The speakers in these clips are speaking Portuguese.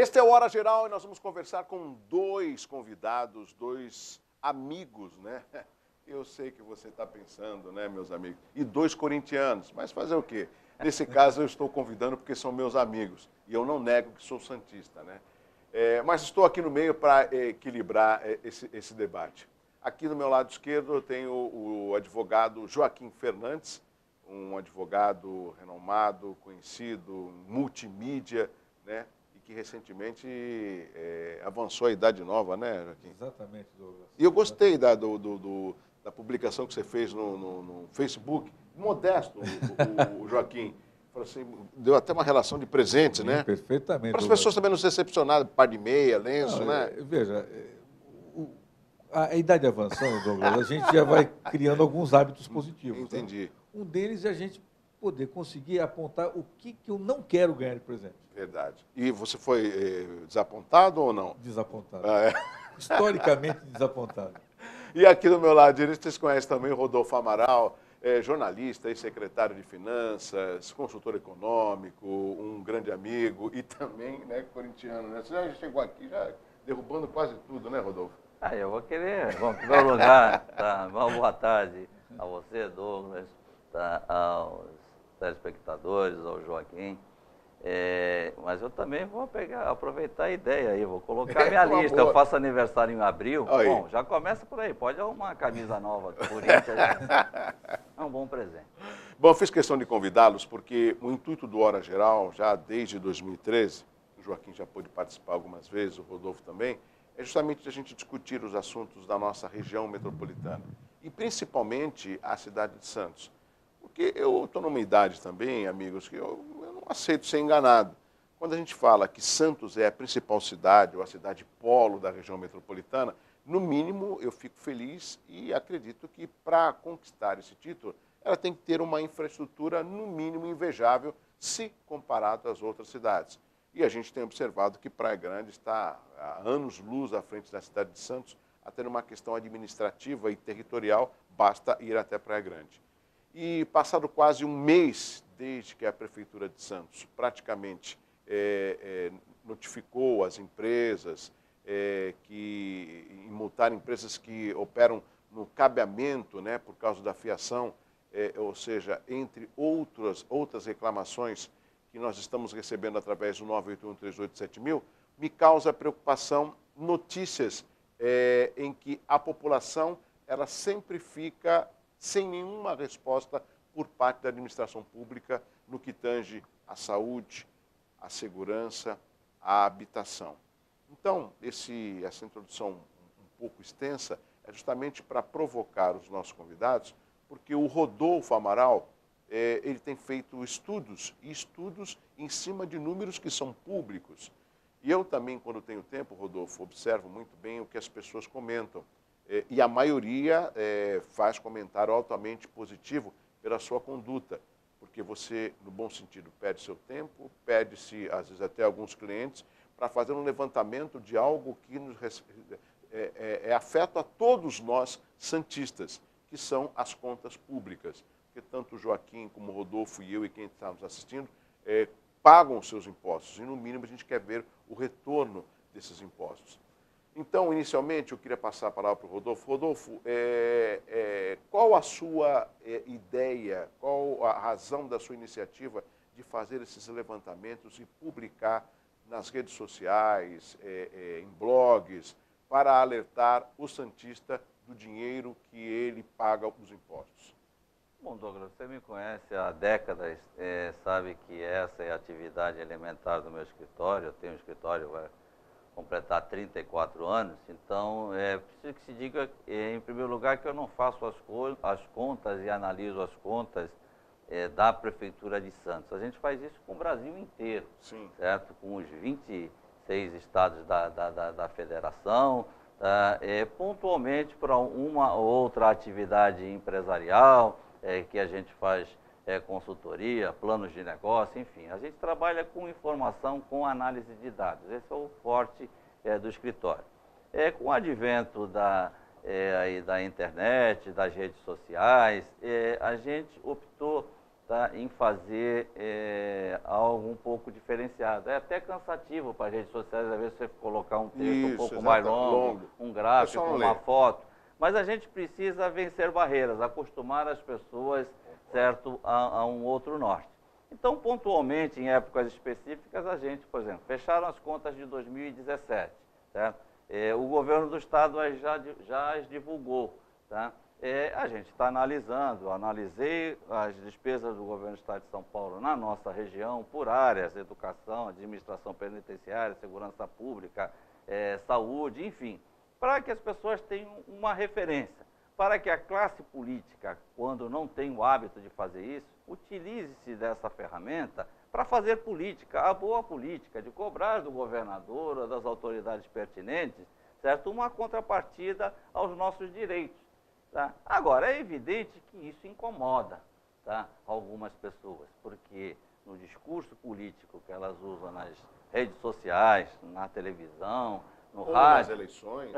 Este é o Hora Geral e nós vamos conversar com dois convidados, dois amigos, né? Eu sei que você está pensando, né, meus amigos? E dois corintianos, mas fazer o quê? Nesse caso eu estou convidando porque são meus amigos e eu não nego que sou santista, né? Mas estou aqui no meio para equilibrar esse debate. Aqui do meu lado esquerdo eu tenho o advogado Joaquim Fernandes, um advogado renomado, conhecido, multimídia, né? E que recentemente avançou a idade nova, né, Joaquim? Exatamente, Douglas. E eu gostei da publicação que você fez no Facebook, modesto, o Joaquim. Falou assim, deu até uma relação de presentes, Sim, né? perfeitamente, Para as Douglas. pessoas também não se decepcionarem, par de meia, lenço, Não, né? Veja, a idade avançando, Douglas, a gente já vai criando alguns hábitos positivos. Entendi. Né? Um deles é a gente poder conseguir apontar o que eu não quero ganhar de presente. Verdade. E você foi desapontado ou não? Desapontado. Ah, é. Historicamente desapontado. E aqui do meu lado direito, vocês conhecem também o Rodolfo Amaral, jornalista e secretário de Finanças, consultor econômico, um grande amigo e também, né, corintiano, né? Você já chegou aqui já derrubando quase tudo, né, Rodolfo? Eu vou querer, bom, em primeiro lugar, uma boa tarde a você, Douglas, aos telespectadores, ao Joaquim. Mas eu também vou aproveitar a ideia aí, vou colocar minha lista. Boa. Eu faço aniversário em abril. Aí. Bom, já começa por aí, pode arrumar uma camisa nova, Corinthians. É um bom presente. Bom, eu fiz questão de convidá-los porque o intuito do Hora Geral, já desde 2013, o Joaquim já pôde participar algumas vezes, o Rodolfo também, é justamente a gente discutir os assuntos da nossa região metropolitana e principalmente a cidade de Santos. Porque eu estou numa idade também, amigos, que eu não aceito ser enganado. Quando a gente fala que Santos é a principal cidade, ou a cidade polo da região metropolitana, no mínimo eu fico feliz e acredito que para conquistar esse título, ela tem que ter uma infraestrutura no mínimo invejável se comparado às outras cidades. E a gente tem observado que Praia Grande está há anos-luz à frente da cidade de Santos, até numa questão administrativa e territorial, basta ir até Praia Grande. E passado quase um mês desde que a Prefeitura de Santos praticamente notificou as empresas que multar empresas que operam no cabeamento, né, por causa da fiação, ou seja, entre outras reclamações que nós estamos recebendo através do 981387000, me causa preocupação notícias em que a população ela sempre fica sem nenhuma resposta por parte da administração pública no que tange à saúde, à segurança, à habitação. Então, essa introdução um pouco extensa é justamente para provocar os nossos convidados, porque o Rodolfo Amaral, ele tem feito estudos em cima de números que são públicos. E eu também, quando tenho tempo, Rodolfo, observo muito bem o que as pessoas comentam. E a maioria faz comentário altamente positivo pela sua conduta, porque você, no bom sentido, perde seu tempo, perde-se, às vezes, até alguns clientes, para fazer um levantamento de algo que é afeto a todos nós santistas, que são as contas públicas. Porque tanto o Joaquim como o Rodolfo e eu e quem está nos assistindo pagam os seus impostos, e no mínimo a gente quer ver o retorno desses impostos. Então, inicialmente, eu queria passar a palavra para o Rodolfo. Rodolfo, qual a sua ideia, qual a razão da sua iniciativa de fazer esses levantamentos e publicar nas redes sociais, em blogs, para alertar o santista do dinheiro que ele paga os impostos? Bom, Douglas, você me conhece há décadas, sabe que essa é a atividade elementar do meu escritório. Eu tenho um escritório, vai completar 34 anos, então preciso que se diga, em primeiro lugar, que eu não faço as contas e analiso as contas da Prefeitura de Santos. A gente faz isso com o Brasil inteiro, Sim. Certo? Com os 26 estados da federação, pontualmente para uma ou outra atividade empresarial, que a gente faz consultoria, planos de negócio, enfim. A gente trabalha com informação, com análise de dados. Esse é o forte do escritório. Com o advento da internet, das redes sociais, a gente optou tá, em fazer algo um pouco diferenciado. É até cansativo para as redes sociais, às vezes, você colocar um texto um pouco mais longo, um gráfico, uma foto. Mas a gente precisa vencer barreiras, acostumar as pessoas, certo, a um outro norte. Então, pontualmente, em épocas específicas, a gente, por exemplo, fecharam as contas de 2017, certo? O governo do estado já as divulgou, tá? A gente está analisei as despesas do governo do estado de São Paulo na nossa região, por áreas, educação, administração penitenciária, segurança pública, saúde, enfim, para que as pessoas tenham uma referência, para que a classe política, quando não tem o hábito de fazer isso, utilize-se dessa ferramenta para fazer política, a boa política, de cobrar do governador ou das autoridades pertinentes, certo? Uma contrapartida aos nossos direitos. Tá? Agora, é evidente que isso incomoda, tá, algumas pessoas, porque no discurso político que elas usam nas redes sociais, na televisão, no rádio,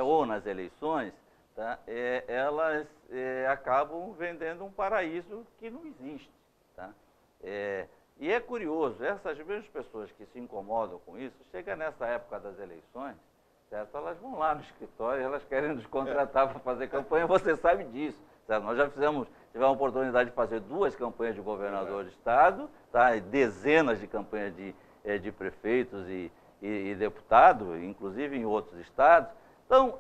ou nas eleições, tá, elas acabam vendendo um paraíso que não existe. Tá? E é curioso, essas mesmas pessoas que se incomodam com isso, chega nessa época das eleições, certo? Elas vão lá no escritório, elas querem nos contratar para fazer campanha, você sabe disso. Certo? Nós já tivemos a oportunidade de fazer 2 campanhas de governador de estado, tá? Dezenas de campanhas de prefeitos e deputados, inclusive em outros estados. Então,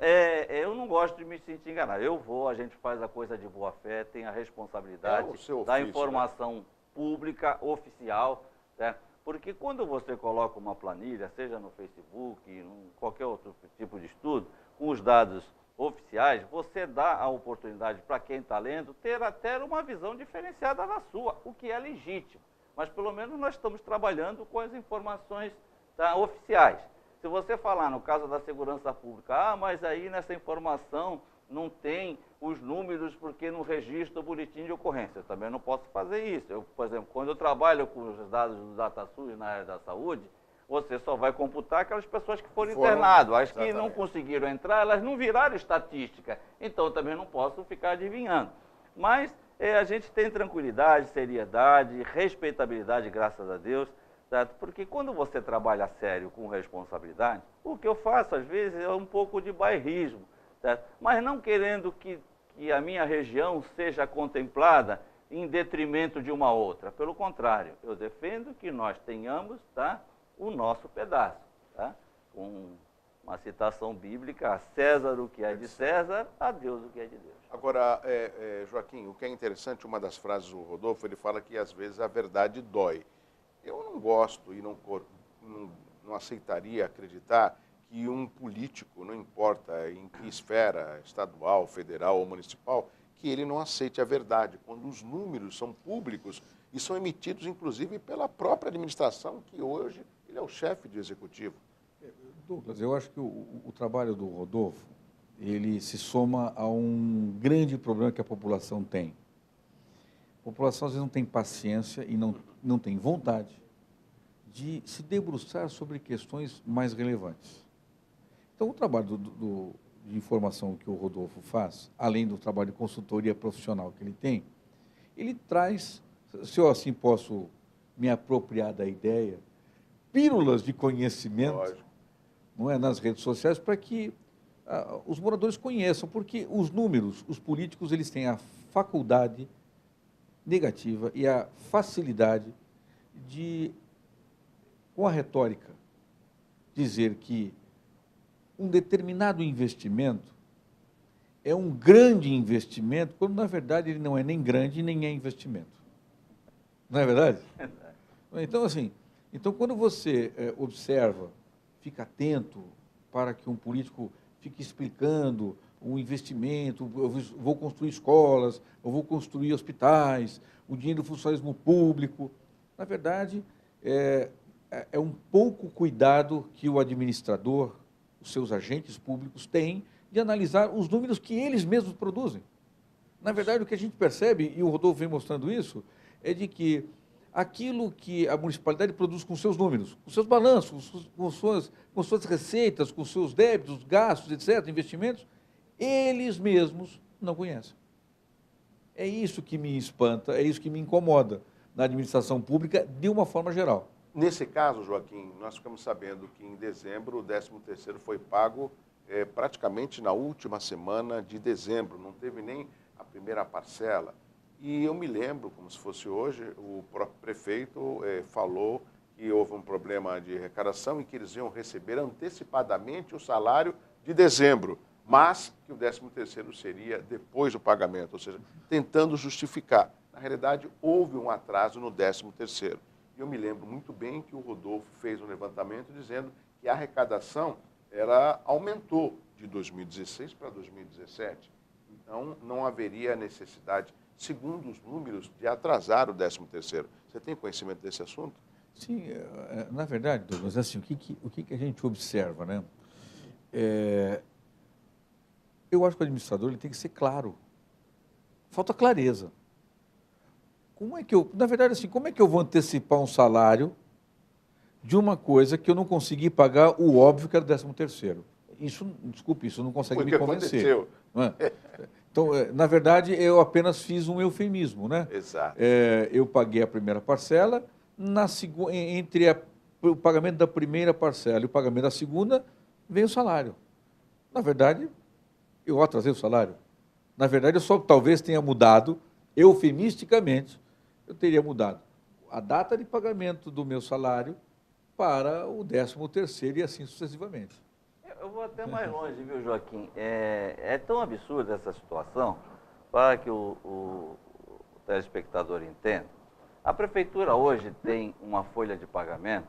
eu não gosto de me sentir enganado. A gente faz a coisa de boa fé, tem a responsabilidade da informação pública, oficial, certo? Porque quando você coloca uma planilha, seja no Facebook, em qualquer outro tipo de estudo, com os dados oficiais, você dá a oportunidade para quem está lendo ter até uma visão diferenciada da sua, o que é legítimo. Mas pelo menos nós estamos trabalhando com as informações, tá, oficiais. Se você falar no caso da segurança pública, mas aí nessa informação não tem os números porque não registra o boletim de ocorrência. Eu também não posso fazer isso. Eu, por exemplo, quando eu trabalho com os dados do DataSUS na área da saúde, você só vai computar aquelas pessoas que foram internadas. As que não conseguiram entrar, elas não viraram estatística. Então, eu também não posso ficar adivinhando. Mas a gente tem tranquilidade, seriedade, respeitabilidade, graças a Deus. Certo? Porque quando você trabalha sério com responsabilidade, o que eu faço às vezes é um pouco de bairrismo, certo? Mas não querendo que a minha região seja contemplada em detrimento de uma outra. Pelo contrário, eu defendo que nós tenhamos, tá, o nosso pedaço. Tá? Com uma citação bíblica, a César o que é de César, a Deus o que é de Deus. Agora, Joaquim, o que é interessante, uma das frases do Rodolfo, ele fala que às vezes a verdade dói. Eu não gosto e não aceitaria acreditar que um político, não importa em que esfera, estadual, federal ou municipal, que ele não aceite a verdade, quando os números são públicos e são emitidos, inclusive, pela própria administração, que hoje ele é o chefe do executivo. Douglas, eu acho que o trabalho do Rodolfo, ele se soma a um grande problema que a população tem. A população, às vezes, não tem paciência e não tem vontade de se debruçar sobre questões mais relevantes. Então, o trabalho de informação que o Rodolfo faz, além do trabalho de consultoria profissional que ele tem, ele traz, se eu assim posso me apropriar da ideia, pílulas de conhecimento, não é, nas redes sociais, para que os moradores conheçam, porque os números, os políticos, eles têm a faculdade negativa e a facilidade de, com a retórica, dizer que um determinado investimento é um grande investimento, quando na verdade ele não é nem grande nem é investimento. Não é verdade? Então, assim, quando você observa, fica atento para que um político fique explicando um investimento, eu vou construir escolas, eu vou construir hospitais, o dinheiro do funcionalismo público. Na verdade, é um pouco cuidado que o administrador, os seus agentes públicos têm de analisar os números que eles mesmos produzem. Na verdade, o que a gente percebe, e o Rodolfo vem mostrando isso, é de que aquilo que a municipalidade produz com seus números, com seus balanços, com suas receitas, com seus débitos, gastos, etc., investimentos, eles mesmos não conhecem. É isso que me espanta, é isso que me incomoda, na administração pública de uma forma geral. Nesse caso, Joaquim, nós ficamos sabendo que em dezembro o 13º foi pago praticamente na última semana de dezembro, não teve nem a primeira parcela. E eu me lembro, como se fosse hoje, o próprio prefeito falou que houve um problema de arrecadação e que eles iam receber antecipadamente o salário de dezembro, mas que o 13º seria depois do pagamento, ou seja, tentando justificar. Na realidade, houve um atraso no 13º. E eu me lembro muito bem que o Rodolfo fez um levantamento dizendo que a arrecadação aumentou de 2016 para 2017. Então, não haveria necessidade, segundo os números, de atrasar o 13º. Você tem conhecimento desse assunto? Sim, na verdade, Douglas, assim, o que a gente observa, né? Eu acho que o administrador ele tem que ser claro. Falta clareza. Na verdade, assim, como é que eu vou antecipar um salário de uma coisa que eu não consegui pagar o óbvio que era o 13º? Desculpe, isso não consegue me convencer. Aconteceu. Não é? Então, na verdade, eu apenas fiz um eufemismo, né? Exato. Eu paguei a primeira parcela, entre o pagamento da primeira parcela e o pagamento da segunda, vem o salário. Na verdade, eu atrasei o salário. Na verdade, eu só talvez tenha mudado, eufemisticamente, eu teria mudado a data de pagamento do meu salário para o 13º e assim sucessivamente. Eu vou até mais longe, viu, Joaquim? É tão absurda essa situação, para que o telespectador entenda. A prefeitura hoje tem uma folha de pagamento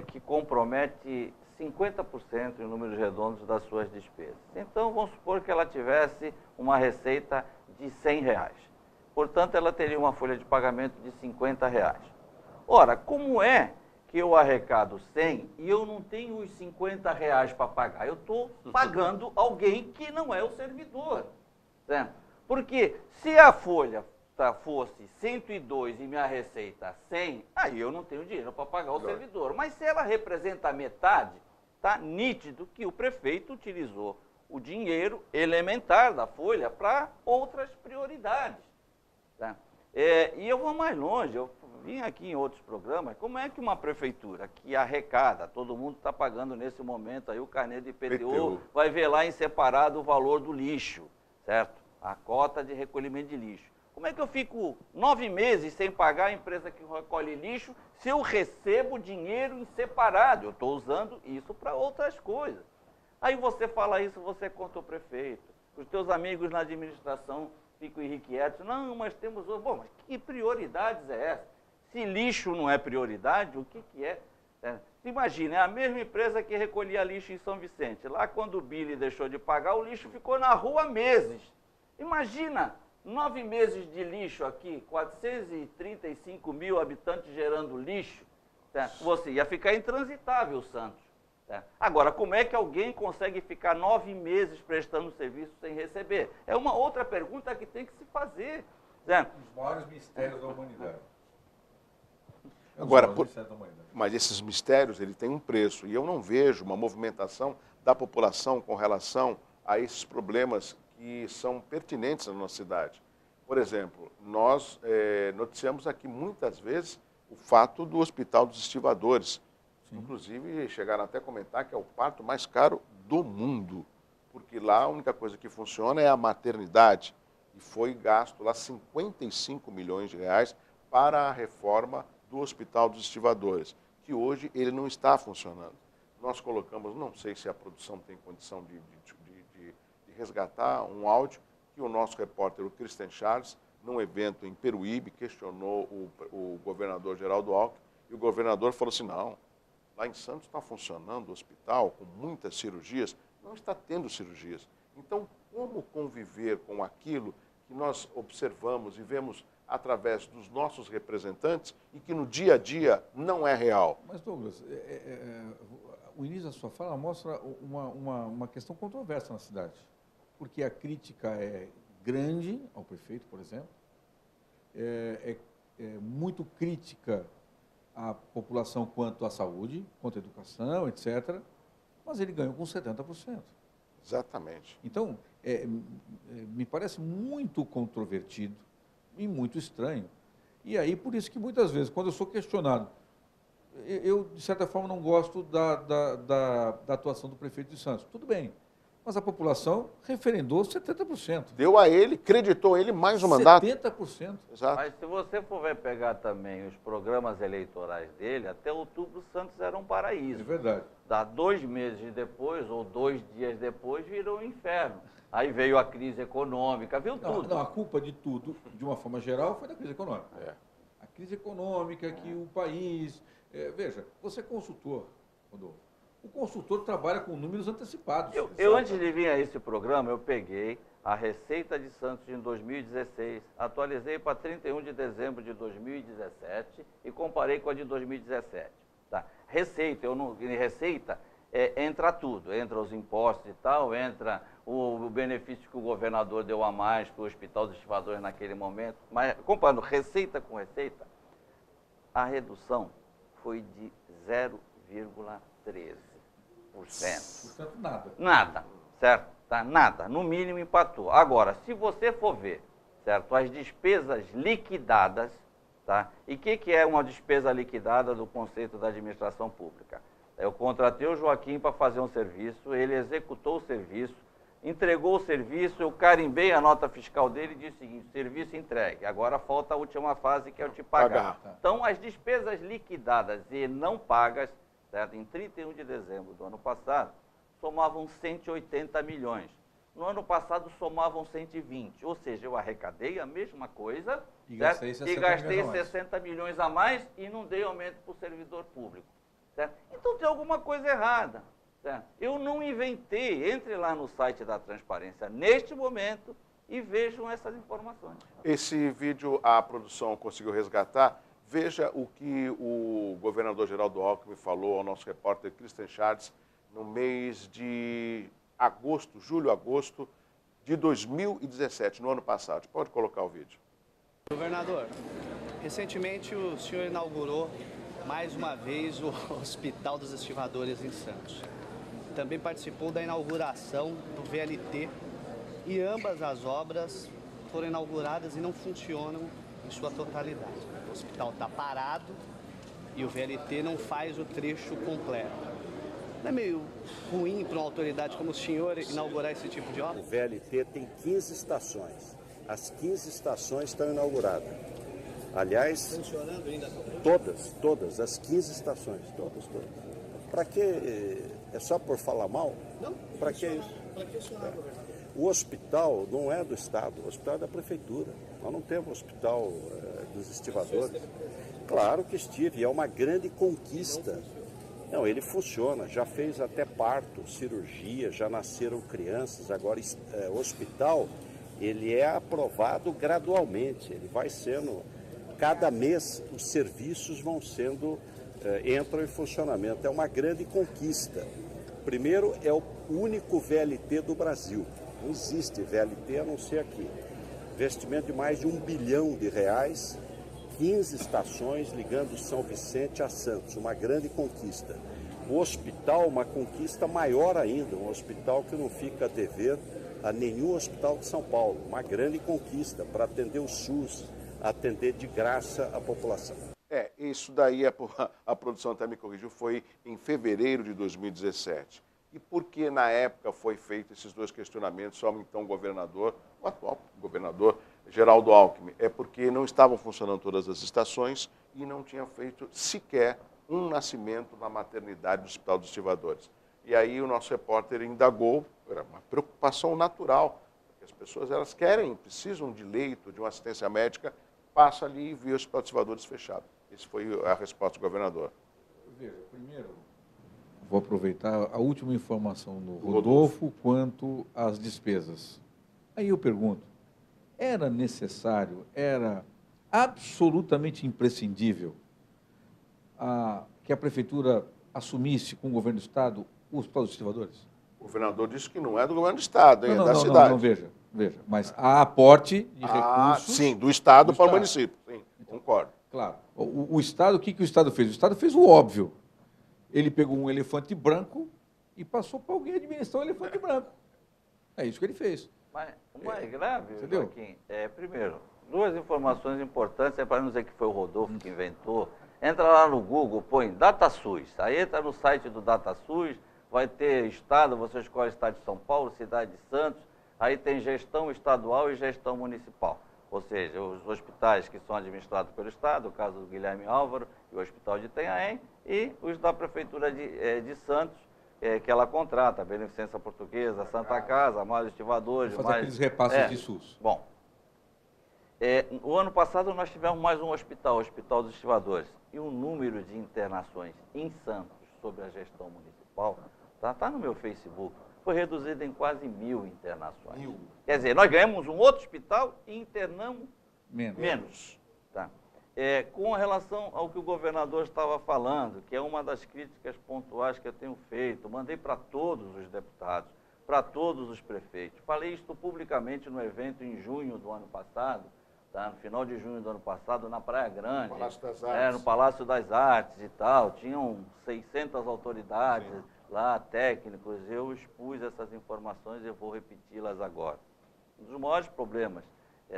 que compromete 50% em números redondos das suas despesas. Então, vamos supor que ela tivesse uma receita de R$100. Portanto, ela teria uma folha de pagamento de R$50. Ora, como é que eu arrecado 100 e eu não tenho os R$50 para pagar? Eu estou pagando alguém que não é o servidor. Certo? Porque se a folha fosse 102 e minha receita 100, aí eu não tenho dinheiro para pagar o servidor. Mas se ela representa metade, está nítido que o prefeito utilizou o dinheiro elementar da folha para outras prioridades. Tá? E eu vou mais longe, eu vim aqui em outros programas, como é que uma prefeitura que arrecada, todo mundo está pagando nesse momento aí o carnê de IPTU, vai ver lá em separado o valor do lixo, certo? A cota de recolhimento de lixo. Como é que eu fico 9 meses sem pagar a empresa que recolhe lixo se eu recebo dinheiro em separado? Eu estou usando isso para outras coisas. Aí você fala isso, você conta o prefeito. Os teus amigos na administração ficam irrequietos. Não, mas temos... Bom, mas que prioridades é essa? Se lixo não é prioridade, o que é? Imagina, é a mesma empresa que recolhia lixo em São Vicente. Lá, quando o Billy deixou de pagar, o lixo ficou na rua meses. Imagina, 9 meses de lixo aqui, 435 mil habitantes gerando lixo. Você ia ficar intransitável, Santos. Agora, como é que alguém consegue ficar 9 meses prestando serviço sem receber? É uma outra pergunta que tem que se fazer. Os maiores mistérios da humanidade. Agora, mas esses mistérios, ele tem um preço. E eu não vejo uma movimentação da população com relação a esses problemas que são pertinentes na nossa cidade. Por exemplo, nós noticiamos aqui muitas vezes o fato do Hospital dos Estivadores. Sim. Inclusive, chegaram até a comentar que é o parto mais caro do mundo, porque lá a única coisa que funciona é a maternidade. E foi gasto lá 55 milhões de reais para a reforma do Hospital dos Estivadores, que hoje ele não está funcionando. Nós colocamos, não sei se a produção tem condição de resgatar um áudio que o nosso repórter, o Christian Charles, num evento em Peruíbe, questionou o governador Geraldo Alckmin, e o governador falou assim, não, lá em Santos está funcionando o hospital com muitas cirurgias, não está tendo cirurgias. Então, como conviver com aquilo que nós observamos e vemos através dos nossos representantes e que no dia a dia não é real? Mas, Douglas, o início da sua fala mostra uma questão controversa na cidade, porque a crítica é grande ao prefeito, por exemplo, é muito crítica à população quanto à saúde, quanto à educação, etc., mas ele ganhou com 70%. Exatamente. Então, me parece muito controvertido e muito estranho E aí, por isso que muitas vezes, quando eu sou questionado, eu, de certa forma, não gosto da atuação do prefeito de Santos. Tudo bem, mas a população referendou 70%. Deu a ele, creditou ele mais um mandato. 70%. Exato. Mas se você for ver pegar também os programas eleitorais dele, até outubro Santos era um paraíso. É verdade. 2 meses depois, ou 2 dias depois, virou um inferno. Aí veio a crise econômica, viu tudo. Não, a culpa de tudo, de uma forma geral, foi da crise econômica. É. A crise econômica que o país... veja, você é consultor, Rodolfo. O consultor trabalha com números antecipados. Eu antes de vir a esse programa, eu peguei a Receita de Santos em 2016, atualizei para 31 de dezembro de 2017 e comparei com a de 2017. Tá? Receita, entra tudo, entra os impostos e tal, entra o benefício que o governador deu a mais para o Hospital dos Estivadores naquele momento, mas comparando receita com receita, a redução foi de 0,13%. Portanto, nada. Nada, certo? Tá? Nada, no mínimo empatou. Agora, se você for ver, certo, as despesas liquidadas, tá? E o que é uma despesa liquidada do conceito da administração pública? Eu contratei o Joaquim para fazer um serviço, ele executou o serviço, entregou o serviço, eu carimbei a nota fiscal dele e disse o seguinte: serviço entregue, agora falta a última fase, que é o te pagar. Então, as despesas liquidadas e não pagas, certo, em 31 de dezembro do ano passado, somavam 180 milhões. No ano passado, somavam 120, ou seja, eu arrecadei a mesma coisa e certo? gastei 60 milhões a mais e não dei aumento para o servidor público. Certo? Então, tem alguma coisa errada. Certo? Eu não inventei. Entre lá no site da Transparência neste momento e vejam essas informações. Esse vídeo a produção conseguiu resgatar. Veja o que o governador Geraldo Alckmin falou ao nosso repórter Christian Charles no mês de julho, agosto de 2017, no ano passado. Pode colocar o vídeo. Governador, recentemente o senhor inaugurou mais uma vez o Hospital dos Estivadores em Santos. Também participou da inauguração do VLT e ambas as obras foram inauguradas e não funcionam em sua totalidade. O hospital está parado e o VLT não faz o trecho completo. Não é meio ruim para uma autoridade como o senhor inaugurar esse tipo de obra? O VLT tem 15 estações. As 15 estações estão inauguradas. Aliás, Funcionando ainda? todas, as 15 estações, todas. Para que? É só por falar mal? Não. Para que isso? Para que funcionar, governador? O hospital não é do Estado, o hospital é da Prefeitura. Nós não temos hospital dos estivadores. Claro que estive, é uma grande conquista. Não, ele funciona, já fez até parto, cirurgia, já nasceram crianças, agora o hospital, ele é aprovado gradualmente, ele vai sendo, cada mês os serviços vão sendo, entram em funcionamento, é uma grande conquista. Primeiro, é o único VLT do Brasil, não existe VLT a não ser aqui. Investimento de mais de R$1 bilhão, 15 estações ligando São Vicente a Santos, uma grande conquista. O hospital, uma conquista maior ainda, um hospital que não fica a dever a nenhum hospital de São Paulo, uma grande conquista para atender o SUS, atender de graça a população. Isso daí, a produção até me corrigiu, foi em fevereiro de 2017. E por que na época foi feito esses dois questionamentos ao então governador, o atual governador Geraldo Alckmin? É porque não estavam funcionando todas as estações e não tinha feito sequer um nascimento na maternidade do Hospital dos Estivadores. E aí o nosso repórter indagou, era uma preocupação natural, porque as pessoas elas precisam de leito, de uma assistência médica, passa ali e vê o Hospital dos Estivadores fechado. Essa foi a resposta do governador. Veja, primeiro, vou aproveitar a última informação do Rodolfo quanto às despesas. Aí eu pergunto, era necessário, era absolutamente imprescindível que a Prefeitura assumisse com o governo do Estado o Hospital dos Estivadores? O governador disse que não é do governo do Estado, é da cidade. Não, veja. Mas há aporte de recursos... Sim, do Estado para o município. Sim, concordo. Claro. O Estado, o que o Estado fez? O Estado fez o óbvio. Ele pegou um elefante branco e passou para alguém administrar o elefante branco. É isso que ele fez. Mas o mais grave, entendeu? Joaquim, primeiro, Duas informações importantes, é para não dizer que foi o Rodolfo que inventou. Entra lá no Google, põe DataSUS. Aí entra no site do DataSUS, vai ter estado, você escolhe o estado de São Paulo, cidade de Santos, aí tem gestão estadual e gestão municipal. Ou seja, os hospitais que são administrados pelo Estado, o caso do Guilherme Álvaro e o Hospital de Itanhaém, e os da Prefeitura de Santos, que ela contrata, a Beneficência Portuguesa, Santa Casa, mais estivadores. Fazer aqueles repasses de SUS. Bom, o ano passado nós tivemos mais um hospital, o Hospital dos Estivadores, e o número de internações em Santos sobre a gestão municipal, tá no meu Facebook, foi reduzido em quase 1.000 internações. 1.000. Quer dizer, nós ganhamos um outro hospital e internamos menos. Tá? Com relação ao que o governador estava falando, que é uma das críticas pontuais que eu tenho feito, mandei para todos os deputados, para todos os prefeitos. Falei isto publicamente no evento em junho do ano passado, tá? No final de junho do ano passado, na Praia Grande, Palácio das Artes. No Palácio das Artes e tal, tinham 600 autoridades lá, técnicos, eu expus essas informações e eu vou repeti-las agora. Um dos maiores problemas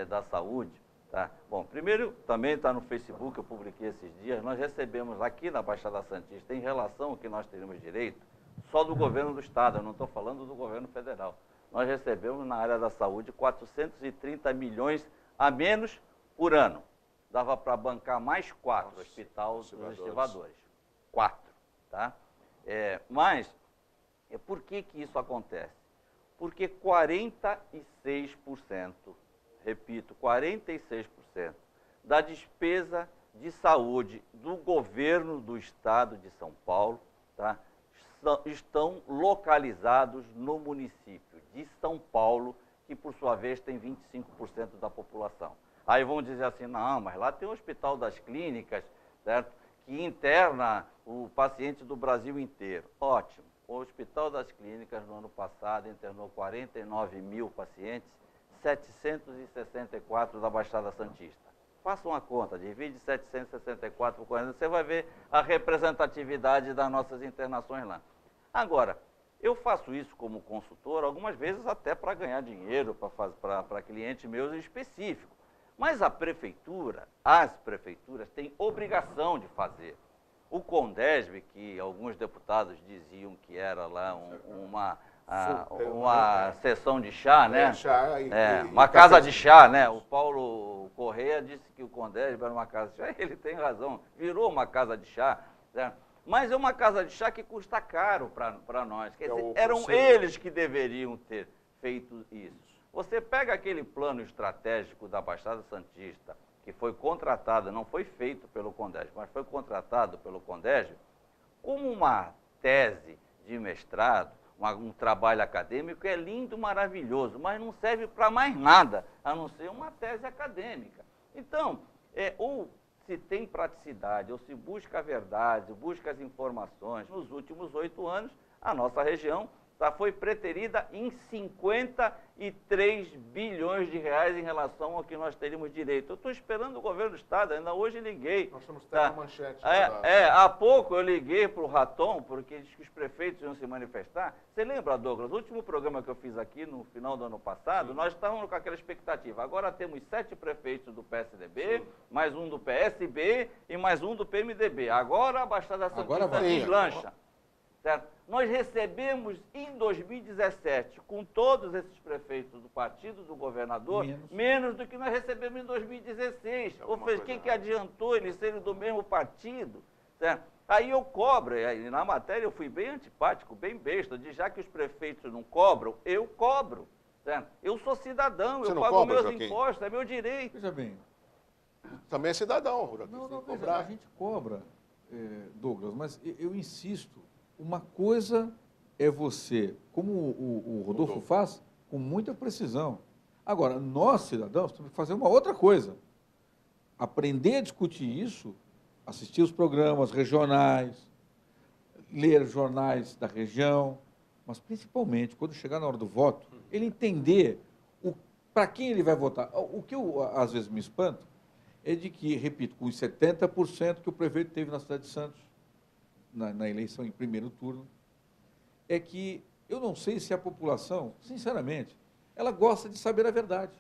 da saúde, tá? Bom, primeiro, também está no Facebook, eu publiquei esses dias, nós recebemos aqui na Baixada Santista, em relação ao que nós teríamos direito, só do governo do Estado, eu não estou falando do governo federal. Nós recebemos na área da saúde 430 milhões a menos por ano. Dava para bancar mais 4 hospitais dos estivadores. 4, tá? Mas, por que isso acontece? Porque 46%, repito, 46% da despesa de saúde do governo do Estado de São Paulo, tá, estão localizados no município de São Paulo, que por sua vez tem 25% da população. Aí vão dizer assim, não, mas lá tem o Hospital das Clínicas, certo? Que interna o paciente do Brasil inteiro. Ótimo. O Hospital das Clínicas, no ano passado, internou 49 mil pacientes, 764 da Baixada Santista. Faça uma conta, divide 764 por 40, você vai ver a representatividade das nossas internações lá. Agora, eu faço isso como consultor, algumas vezes até para ganhar dinheiro, para clientes meus específicos. Mas as prefeituras têm obrigação de fazer. O Condesb, que alguns deputados diziam que era lá uma sessão de chá, né? Uma casa de chá, né? O Paulo Correia disse que o Condesb era uma casa de chá, ele tem razão, virou uma casa de chá, né? Mas é uma casa de chá que custa caro para nós. Quer dizer, eram eles que deveriam ter feito isso. Você pega aquele plano estratégico da Baixada Santista, que foi contratado, não foi feito pelo Condesb, mas foi contratado pelo Condesb, como uma tese de mestrado, um trabalho acadêmico, é lindo, maravilhoso, mas não serve para mais nada, a não ser uma tese acadêmica. Então, ou se tem praticidade, ou se busca a verdade, busca as informações. Nos últimos 8 anos, a nossa região foi preterida em 53 bilhões de reais em relação ao que nós teríamos direito. Eu estou esperando o governo do Estado, ainda hoje liguei. Nós estamos tendo uma manchete. Há pouco eu liguei para o Raton, porque disse que os prefeitos iam se manifestar. Você lembra, Douglas, o último programa que eu fiz aqui no final do ano passado, sim, nós estávamos com aquela expectativa. Agora temos 7 prefeitos do PSDB, sim, mais um do PSB e mais um do PMDB. Agora a Baixada Santista deslancha. Certo? Nós recebemos em 2017, com todos esses prefeitos do partido do governador, menos do que nós recebemos em 2016. Ou seja, quem que adiantou eles serem do mesmo partido? Certo? Aí eu cobro, e na matéria eu fui bem antipático, bem besta, de já que os prefeitos não cobram, eu cobro. Certo? Eu sou cidadão, você eu não pago cobra, meus Joaquim? impostos, é meu direito. Veja bem. Também é cidadão. Não, veja, a gente cobra, Douglas, mas eu insisto. Uma coisa é você, como o Rodolfo faz, com muita precisão. Agora, nós, cidadãos, temos que fazer uma outra coisa. Aprender a discutir isso, assistir os programas regionais, ler jornais da região, mas principalmente, quando chegar na hora do voto, ele entender para quem ele vai votar. O que eu, às vezes, me espanto é de que, repito, com os 70% que o prefeito teve na cidade de Santos, na eleição em primeiro turno, é que eu não sei se a população, sinceramente, ela gosta de saber a verdade.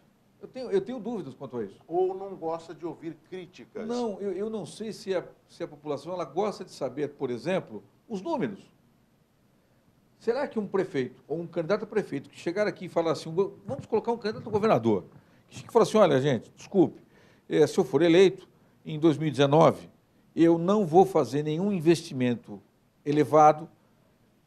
Eu tenho dúvidas quanto a isso. Ou não gosta de ouvir críticas? Não, eu não sei se a população ela gosta de saber, por exemplo, os números. Será que um prefeito ou um candidato a prefeito que chegar aqui e falar assim, vamos colocar um candidato a governador, que fala assim, olha, gente, desculpe, se eu for eleito em 2019, eu não vou fazer nenhum investimento elevado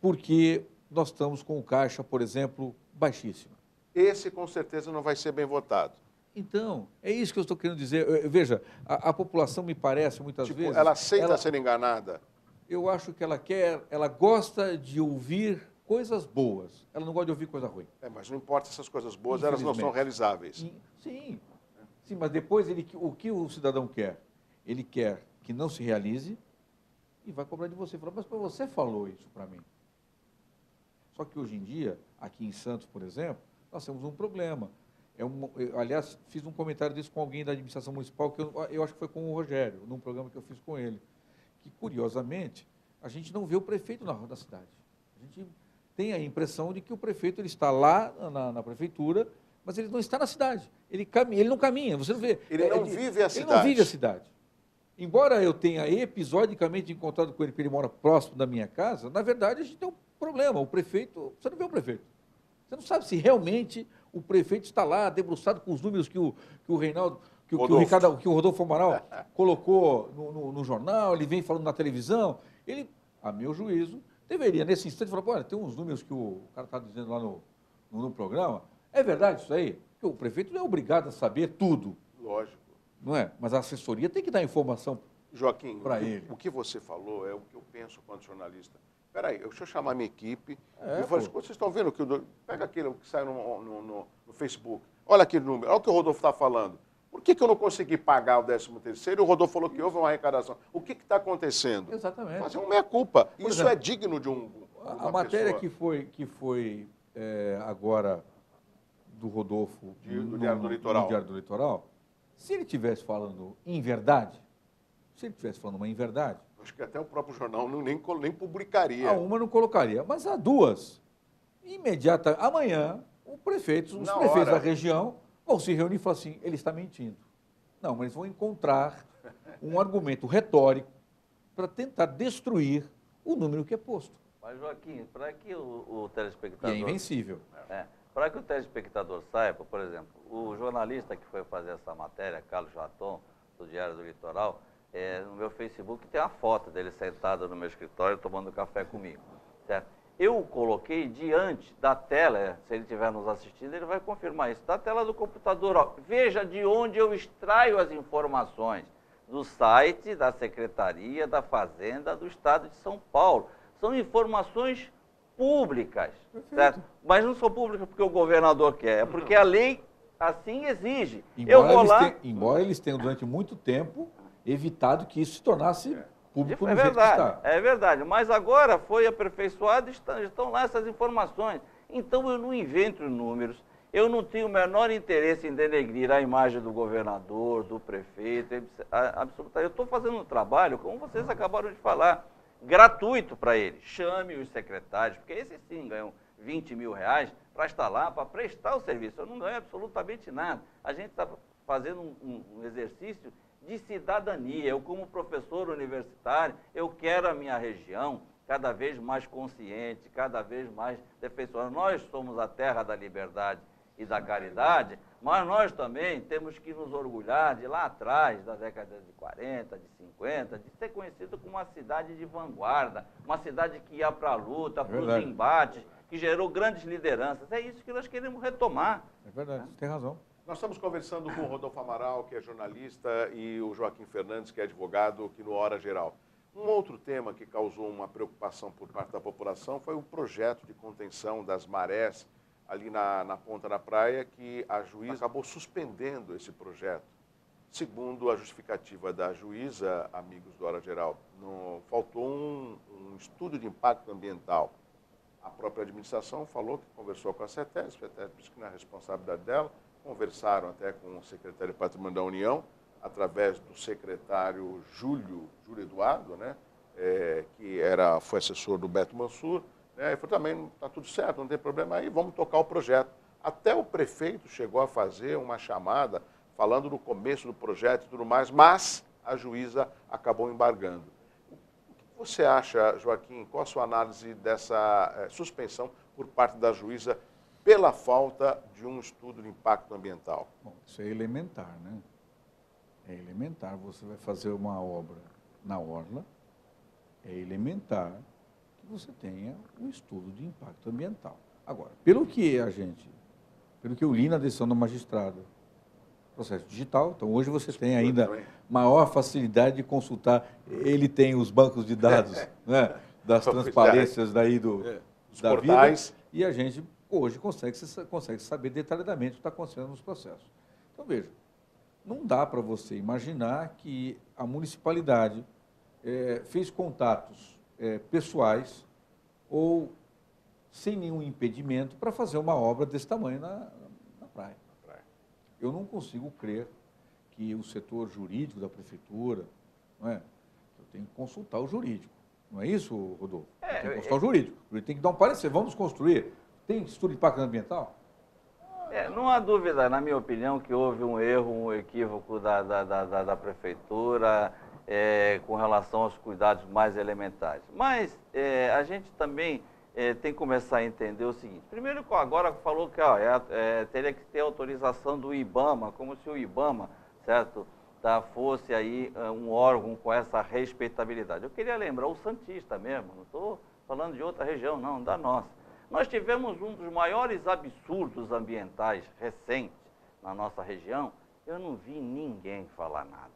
porque nós estamos com o caixa, por exemplo, baixíssimo. Esse, com certeza, não vai ser bem votado. Então, é isso que eu estou querendo dizer. Veja, a população me parece, muitas vezes... Ela aceita ser enganada? Eu acho que ela gosta de ouvir coisas boas. Ela não gosta de ouvir coisa ruim. Mas não importa essas coisas boas, elas não são realizáveis. Sim, mas depois o que o cidadão quer? Ele quer que não se realize e vai cobrar de você. Fala, mas você falou isso para mim. Só que hoje em dia, aqui em Santos, por exemplo, nós temos um problema. Aliás, fiz um comentário disso com alguém da administração municipal, que eu acho que foi com o Rogério, num programa que eu fiz com ele, que, curiosamente, a gente não vê o prefeito na cidade. A gente tem a impressão de que o prefeito ele está lá na prefeitura, mas ele não está na cidade. Ele não caminha, você não vê. Ele não vive a cidade. Ele não vive a cidade. Embora eu tenha episodicamente encontrado com ele, porque ele mora próximo da minha casa, na verdade a gente tem um problema. O prefeito, você não vê o prefeito. Você não sabe se realmente o prefeito está lá, debruçado com os números que o Reinaldo, que o Rodolfo Amaral colocou no jornal, ele vem falando na televisão. Ele, a meu juízo, deveria, nesse instante, falar, olha, tem uns números que o cara está dizendo lá no programa. É verdade isso aí? Porque o prefeito não é obrigado a saber tudo. Lógico. Não é? Mas a assessoria tem que dar informação para ele. O que você falou é o que eu penso quanto jornalista. Espera aí, deixa eu chamar a minha equipe. Vocês estão vendo que pega aquele que sai no Facebook. Olha aquele número, olha o que o Rodolfo está falando. Por que eu não consegui pagar o 13º? E o Rodolfo falou que houve uma arrecadação. O que está acontecendo? Exatamente. Fazer uma meia-culpa. Isso exemplo, é digno de a matéria pessoa. que foi agora do Rodolfo do Diário do Litoral. No Diário do Litoral, se ele estivesse falando em verdade, uma inverdade, acho que até o próprio jornal nem publicaria. A uma não colocaria, mas a duas, amanhã, os prefeitos da região vão se reunir e falar assim, ele está mentindo. Não, mas eles vão encontrar um argumento retórico para tentar destruir o número que é posto. Mas, Joaquim, para que o telespectador... E é invencível. Para que o telespectador saiba, por exemplo, o jornalista que foi fazer essa matéria, Carlos Jaton, do Diário do Litoral, no meu Facebook tem uma foto dele sentado no meu escritório tomando café comigo, certo? Eu o coloquei diante da tela, se ele estiver nos assistindo, ele vai confirmar isso, da tela do computador. Ó, veja de onde eu extraio as informações, do site da Secretaria da Fazenda do Estado de São Paulo. São informações públicas, certo? Mas não são públicas porque o governador quer, é porque a lei assim exige. Embora eles tenham durante muito tempo evitado que isso se tornasse público no jeito que está. É verdade, mas agora foi aperfeiçoado e estão lá essas informações. Então eu não invento números, eu não tenho o menor interesse em denegrir a imagem do governador, do prefeito, absolutamente. Eu estou fazendo um trabalho, como vocês acabaram de falar, gratuito para eles. Chame os secretários, porque esses sim ganham 20 mil reais para estar lá, para prestar o serviço. Eu não ganho absolutamente nada. A gente está fazendo um exercício de cidadania. Eu, como professor universitário, eu quero a minha região cada vez mais consciente, cada vez mais defensora. Nós somos a terra da liberdade e da caridade, mas nós também temos que nos orgulhar de lá atrás, da década de 40, de 50, de ser conhecido como uma cidade de vanguarda, uma cidade que ia para a luta, para os embates, que gerou grandes lideranças. É isso que nós queremos retomar. É verdade, tem razão. Nós estamos conversando com o Rodolfo Amaral, que é jornalista, e o Joaquim Fernandes, que é advogado, aqui no Hora Geral. Um outro tema que causou uma preocupação por parte da população foi o projeto de contenção das marés ali na ponta da praia, que a juíza acabou suspendendo esse projeto. Segundo a justificativa da juíza, amigos do Hora Geral, faltou um estudo de impacto ambiental. A própria administração falou que conversou com a CETESB, a CETESB disse que não é responsabilidade dela, conversaram até com o secretário de Patrimônio da União, através do secretário Júlio Eduardo, né, que foi assessor do Beto Mansur, né, e falou, também está tudo certo, não tem problema aí, vamos tocar o projeto. Até o prefeito chegou a fazer uma chamada falando do começo do projeto e tudo mais, mas a juíza acabou embargando. O que você acha, Joaquim? Qual a sua análise dessa suspensão por parte da juíza pela falta de um estudo de impacto ambiental? Bom, isso é elementar, né? É elementar. Você vai fazer uma obra na orla, é elementar que você tenha um estudo de impacto ambiental. Agora, pelo que eu li na decisão da magistrada, processo digital, então hoje você tem ainda maior facilidade de consultar, ele tem os bancos de dados, né, das transparências daí da portais. Vida, e a gente hoje consegue saber detalhadamente o que está acontecendo nos processos. Então, veja, não dá para você imaginar que a municipalidade fez contatos pessoais ou sem nenhum impedimento para fazer uma obra desse tamanho na praia. Eu não consigo crer que o setor jurídico da prefeitura, não é? Eu tenho que consultar o jurídico. Não é isso, Rodolfo? Eu tenho que consultar o jurídico. Ele tem que dar um parecer. Vamos construir. Tem estudo de impacto ambiental? Não há dúvida, na minha opinião, que houve um erro, um equívoco da prefeitura com relação aos cuidados mais elementares. Mas a gente também tem que começar a entender o seguinte. Primeiro, agora falou que teria que ter autorização do IBAMA, como se o IBAMA, certo, fosse aí um órgão com essa respeitabilidade. Eu queria lembrar o Santista mesmo, não estou falando de outra região, não, da nossa. Nós tivemos um dos maiores absurdos ambientais recentes na nossa região, eu não vi ninguém falar nada,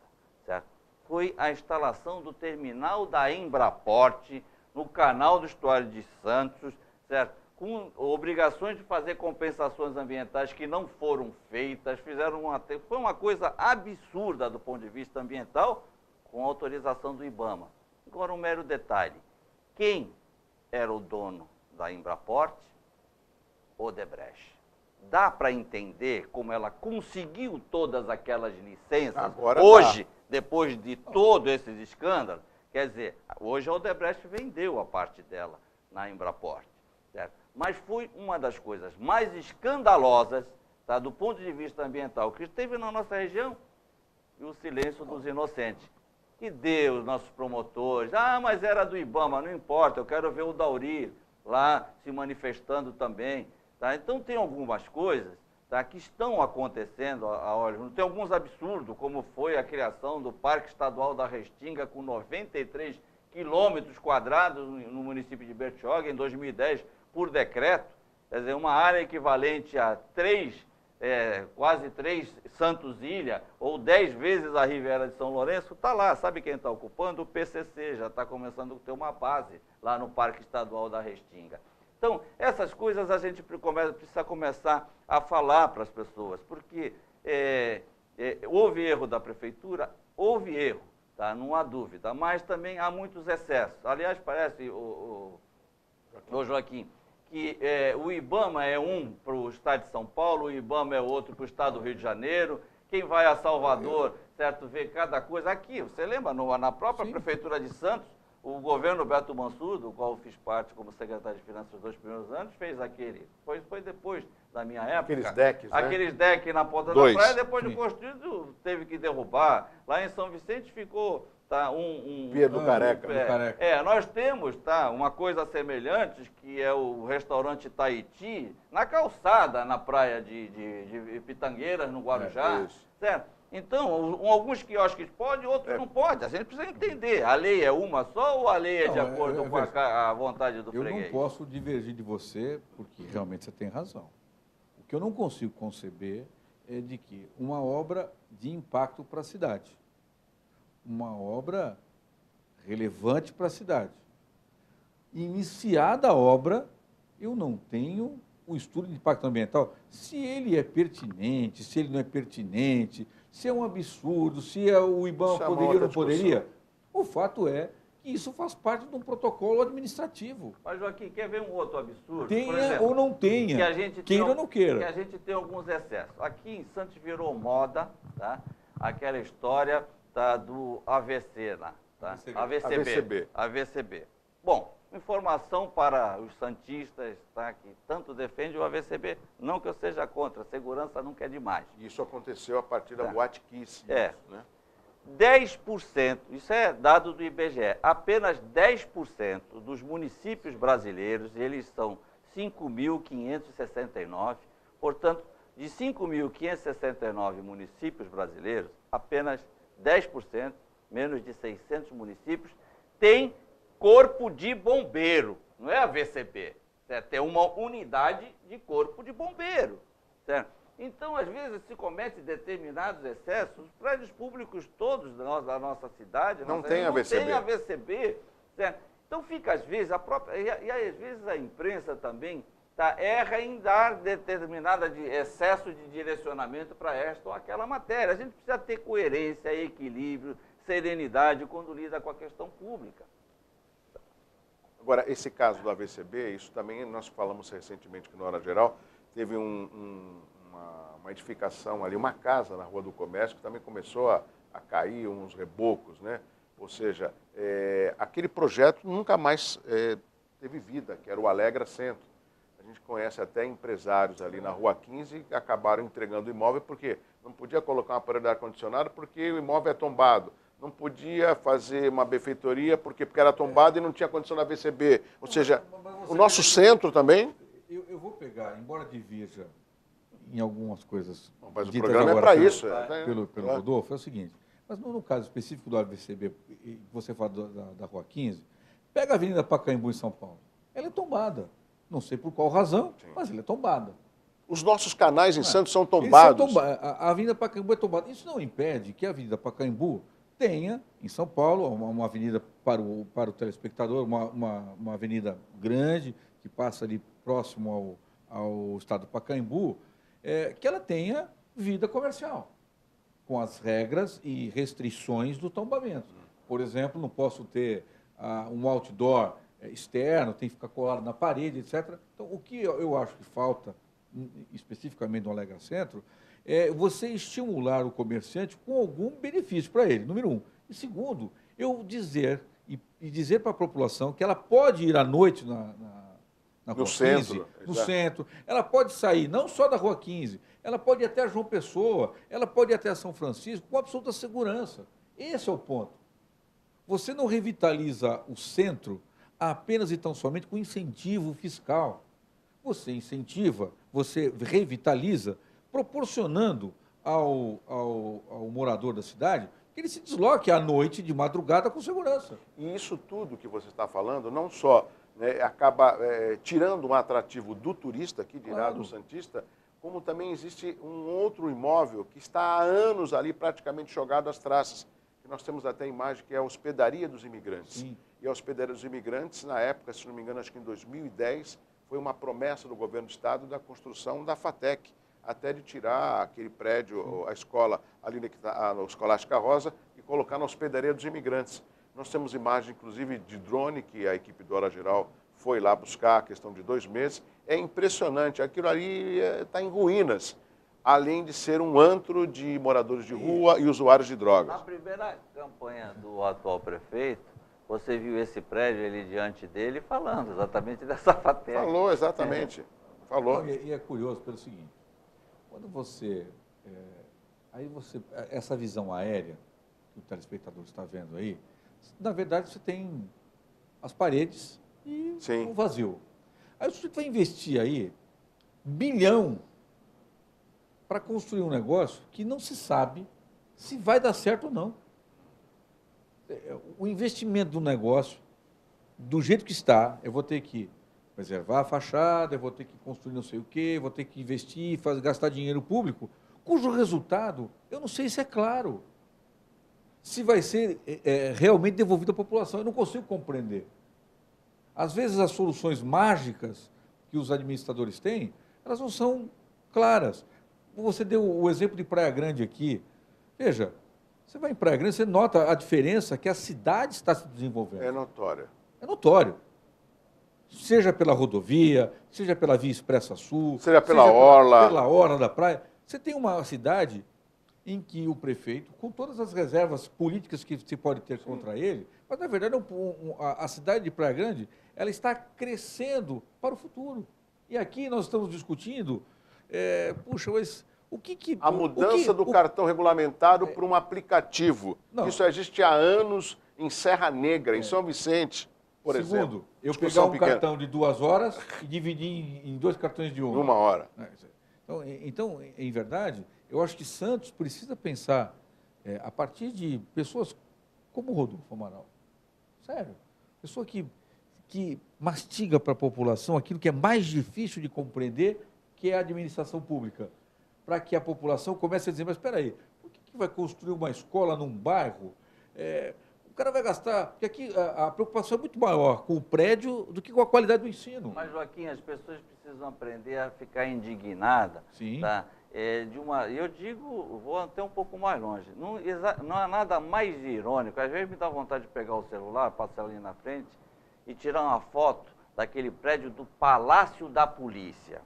certo? Foi a instalação do terminal da Embraporte no canal do Estuário de Santos, certo? Com obrigações de fazer compensações ambientais que não foram feitas, foi uma coisa absurda do ponto de vista ambiental, com autorização do IBAMA. Agora, um mero detalhe, quem era o dono da Embraporte? Odebrecht. Dá para entender como ela conseguiu todas aquelas licenças agora hoje, depois de todos esses escândalos? Quer dizer, hoje a Odebrecht vendeu a parte dela na Embraporte, certo? Mas foi uma das coisas mais escandalosas, tá, do ponto de vista ambiental que esteve na nossa região, e o silêncio dos inocentes. Que deu os nossos promotores, mas era do IBAMA, não importa, eu quero ver o Dauri lá se manifestando também. Tá? Então tem algumas coisas, tá, que estão acontecendo a olhos. Tem alguns absurdos, como foi a criação do Parque Estadual da Restinga com 93 quilômetros quadrados no município de Bertioga, em 2010, por decreto. Quer dizer, uma área equivalente a quase 3 Santos Ilha, ou 10 vezes a Riviera de São Lourenço, está lá. Sabe quem está ocupando? O PCC, já está começando a ter uma base lá no Parque Estadual da Restinga. Então, essas coisas a gente precisa começar a falar para as pessoas, porque houve erro da prefeitura, houve erro, tá? Não há dúvida, mas também há muitos excessos. Aliás, parece, o Joaquim, que o IBAMA é um para o estado de São Paulo, o IBAMA é outro para o estado do Rio de Janeiro, quem vai a Salvador, certo, vê cada coisa. Aqui, você lembra, na própria prefeitura de Santos, o governo Beto Mansur, do qual eu fiz parte como secretário de Finanças nos 2 primeiros anos, fez foi depois da minha época. Aqueles decks, né? Aqueles decks na ponta da praia, depois de construído, teve que derrubar. Lá em São Vicente ficou Pia do Careca. Nós temos uma coisa semelhante, que é o restaurante Tahiti, na calçada, na praia de Pitangueiras, no Guarujá. Certo? Então, alguns quiosques podem, outros não podem. A gente precisa entender. A lei é uma só ou a lei é de acordo com a vontade do freguês? Eu não posso divergir de você, porque realmente você tem razão. O que eu não consigo conceber é de que uma obra de impacto para a cidade, uma obra relevante para a cidade, iniciada a obra, eu não tenho o estudo de impacto ambiental, se ele é pertinente, se ele não é pertinente, se é um absurdo, se o IBAMA poderia ou não poderia. O fato é que isso faz parte de um protocolo administrativo. Mas, Joaquim, quer ver um outro absurdo? Tenha por exemplo, ou não tenha, que a gente queira ou não queira. Que a gente tem alguns excessos. Aqui em Santos virou moda, tá? Aquela história do AVC lá, tá? AVCB. Bom, informação para os santistas, tá, que tanto defendem o AVCB. Não que eu seja contra, a segurança nunca é demais. Isso aconteceu a partir da Boate Kiss. É. Né? 10%, isso é dado do IBGE, apenas 10% dos municípios brasileiros, eles são 5.569, portanto, de 5.569 municípios brasileiros, apenas 10%, menos de 600 municípios, tem corpo de bombeiro, não é AVCB, certo? Tem uma unidade de corpo de bombeiro, certo? Então, às vezes, se comete determinados excessos, os prédios públicos todos da nossa cidade não tem AVCB. Não tem AVCB, certo? Então, fica, às vezes, e às vezes a imprensa também erra em dar determinada excesso de direcionamento para esta ou aquela matéria. A gente precisa ter coerência, equilíbrio, serenidade quando lida com a questão pública. Agora, esse caso do AVCB, isso também nós falamos recentemente que, na hora geral, teve uma edificação ali, uma casa na Rua do Comércio, que também começou a cair uns rebocos, né? Ou seja, aquele projeto nunca mais teve vida, que era o Alegra Centro. A gente conhece até empresários ali na Rua 15 que acabaram entregando o imóvel porque não podia colocar um aparelho de ar-condicionado porque o imóvel é tombado. Não podia fazer uma benfeitoria porque era tombado e não tinha condição da VCB. Ou seja, o nosso centro também... Eu vou pegar, embora divirja em algumas coisas... Mas o programa é para isso. Pelo Rodolfo, é o seguinte, mas no caso específico do AVCB, você fala da Rua 15, pega a Avenida Pacaembu em São Paulo. Ela é tombada. Não sei por qual razão, sim, mas ela é tombada. Os nossos canais em Santos são tombados. A Avenida Pacaembu é tombada. Isso não impede que a Avenida Pacaembu tenha, em São Paulo, uma avenida para o telespectador, uma avenida grande, que passa ali próximo ao estado do Pacaembu, que ela tenha vida comercial, com as regras e restrições do tombamento. Por exemplo, não posso ter um outdoor externo, tem que ficar colado na parede, etc. Então, o que eu acho que falta, especificamente no Alegra Centro, é você estimular o comerciante com algum benefício para ele, número um. E segundo, eu dizer para a população que ela pode ir à noite na Rua 15, no centro, ela pode sair não só da Rua 15, ela pode ir até João Pessoa, ela pode ir até São Francisco com absoluta segurança. Esse é o ponto. Você não revitaliza o centro apenas e tão somente com incentivo fiscal. Você incentiva, você revitaliza, proporcionando ao morador da cidade que ele se desloque à noite, de madrugada, com segurança. E isso tudo que você está falando, não só acaba tirando um atrativo do turista, que dirá do santista, como também existe um outro imóvel que está há anos ali praticamente jogado às traças, que nós temos até a imagem, que é a Hospedaria dos Imigrantes. Sim. E a Hospedaria dos Imigrantes, na época, se não me engano, acho que em 2010, foi uma promessa do governo do estado da construção da FATEC, até de tirar aquele prédio, a escola, ali a Escolástica Rosa, e colocar na Hospedaria dos Imigrantes. Nós temos imagem, inclusive, de drone, que a equipe do Hora Geral foi lá buscar, a questão de 2 meses. É impressionante, aquilo ali está em ruínas, além de ser um antro de moradores de rua e usuários de drogas. Na primeira campanha do atual prefeito, você viu esse prédio ali diante dele falando exatamente dessa FATEC. Falou, exatamente. Falou. E é curioso pelo seguinte, quando você... essa visão aérea que o telespectador está vendo aí, na verdade você tem as paredes e o vazio. Aí o sujeito vai investir aí R$1 bilhão para construir um negócio que não se sabe se vai dar certo ou não. O investimento do negócio, do jeito que está, eu vou ter que preservar a fachada, eu vou ter que construir não sei o quê, vou ter que investir, gastar dinheiro público, cujo resultado, eu não sei se é claro. Se vai ser realmente devolvido à população, eu não consigo compreender. Às vezes as soluções mágicas que os administradores têm, elas não são claras. Você deu o exemplo de Praia Grande aqui. Veja, você vai em Praia Grande, você nota a diferença que a cidade está se desenvolvendo. É notória. É notório. Seja pela rodovia, seja pela Via Expressa Sul, seja pela orla. Pela orla da praia. Você tem uma cidade em que o prefeito, com todas as reservas políticas que se pode ter contra ele, Mas, na verdade, a cidade de Praia Grande, ela está crescendo para o futuro. E aqui nós estamos discutindo, puxa, mas a mudança do cartão regulamentado para um aplicativo. Não. Isso existe há anos em Serra Negra, em São Vicente, por exemplo. Segundo, eu Discussão pegar um pequena. cartão de 2 horas e dividir em 2 cartões de 1. Numa hora. Então, em verdade, eu acho que Santos precisa pensar a partir de pessoas como o Rodolfo Amaral. Sério. Pessoa que mastiga para a população aquilo que é mais difícil de compreender, que é a administração pública. Para que a população comece a dizer, mas espera aí, por que vai construir uma escola num bairro? O cara vai gastar... Porque aqui a preocupação é muito maior com o prédio do que com a qualidade do ensino. Mas, Joaquim, as pessoas precisam aprender a ficar indignadas. Sim. Tá? Eu digo, vou até um pouco mais longe. Não há nada mais irônico. Às vezes me dá vontade de pegar o celular, passar ali na frente e tirar uma foto daquele prédio do Palácio da Polícia.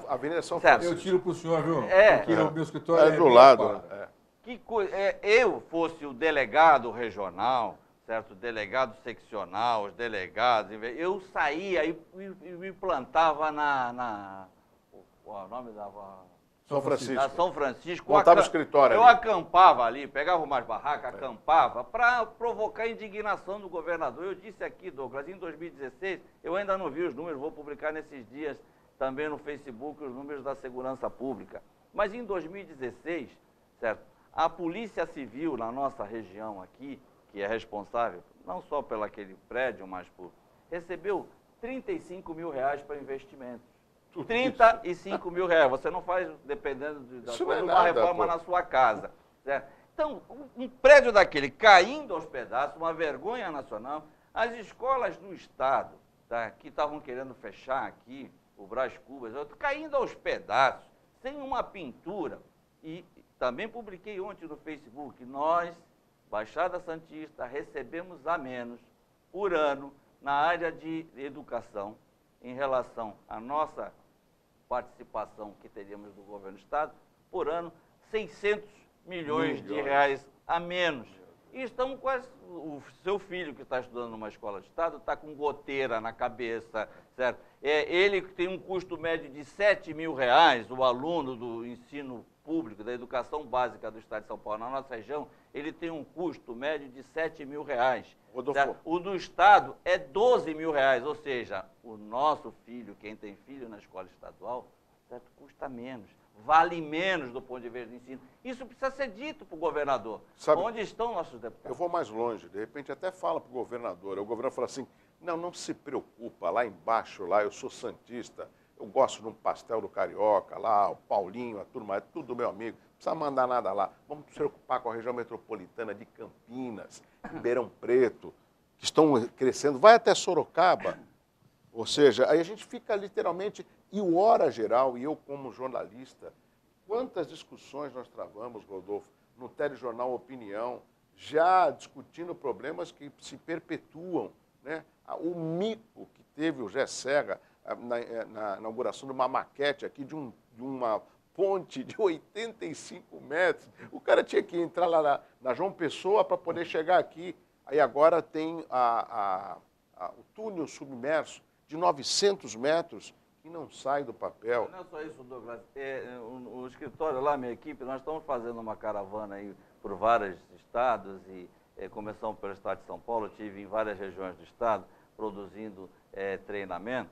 Avenida São Certo. Francisco. Eu tiro para o senhor, viu? É. Aqui no meu escritório É do meia lado. quadra. Que coisa, eu fosse o delegado regional, certo? Delegado seccional, os delegados, eu saía e me plantava o nome da São Francisco. da São Francisco. Montava o escritório Eu ali. acampava ali, pegava umas barracas, acampava, para provocar a indignação do governador. Eu disse aqui, Douglas, em 2016, eu ainda não vi os números, vou publicar nesses dias também no Facebook os números da segurança pública. Mas em 2016, certo? A Polícia Civil na nossa região aqui, que é responsável não só pelo aquele prédio, mas recebeu R$35 mil para investimentos. R$35 mil. Você não faz, dependendo da Isso coisa, não é uma nada, reforma pô. na sua casa. Certo? Então, um prédio daquele caindo aos pedaços, uma vergonha nacional. As escolas do Estado, tá, que estavam querendo fechar aqui, o Brás Cubas, caindo aos pedaços, sem uma pintura. E também publiquei ontem no Facebook, nós, Baixada Santista, recebemos a menos por ano na área de educação em relação à nossa participação que teríamos do governo do Estado, por ano, 600 milhões de reais a menos. E estamos quase... O seu filho que está estudando numa escola de Estado está com goteira na cabeça, certo? Ele tem um custo médio de R$7 mil, o aluno do ensino público, da educação básica do Estado de São Paulo, na nossa região, ele tem um custo médio de R$7 mil. Rodolfo. O do Estado é R$12 mil, ou seja, o nosso filho, quem tem filho na escola estadual, certo, custa menos, vale menos do ponto de vista do ensino. Isso precisa ser dito para o governador. Sabe, onde estão nossos deputados? Eu vou mais longe, de repente até fala para o governador. O governador fala assim, não se preocupa, lá embaixo, lá eu sou santista, eu gosto de um pastel do Carioca, lá o Paulinho, a turma, é tudo meu amigo, não precisa mandar nada lá. Vamos se preocupar com a região metropolitana de Campinas, Ribeirão Preto, que estão crescendo, vai até Sorocaba. Ou seja, aí a gente fica literalmente, e o Hora Geral, e eu como jornalista, quantas discussões nós travamos, Rodolfo, no telejornal Opinião, já discutindo problemas que se perpetuam, né? O mico que teve o Gessega na inauguração de uma maquete aqui de uma ponte de 85 metros. O cara tinha que entrar lá na João Pessoa para poder chegar aqui. Aí agora tem o túnel submerso de 900 metros que não sai do papel. Não é só isso, Douglas. O escritório lá, minha equipe, nós estamos fazendo uma caravana aí por vários estados e começamos pelo estado de São Paulo, eu estive em várias regiões do estado produzindo treinamento.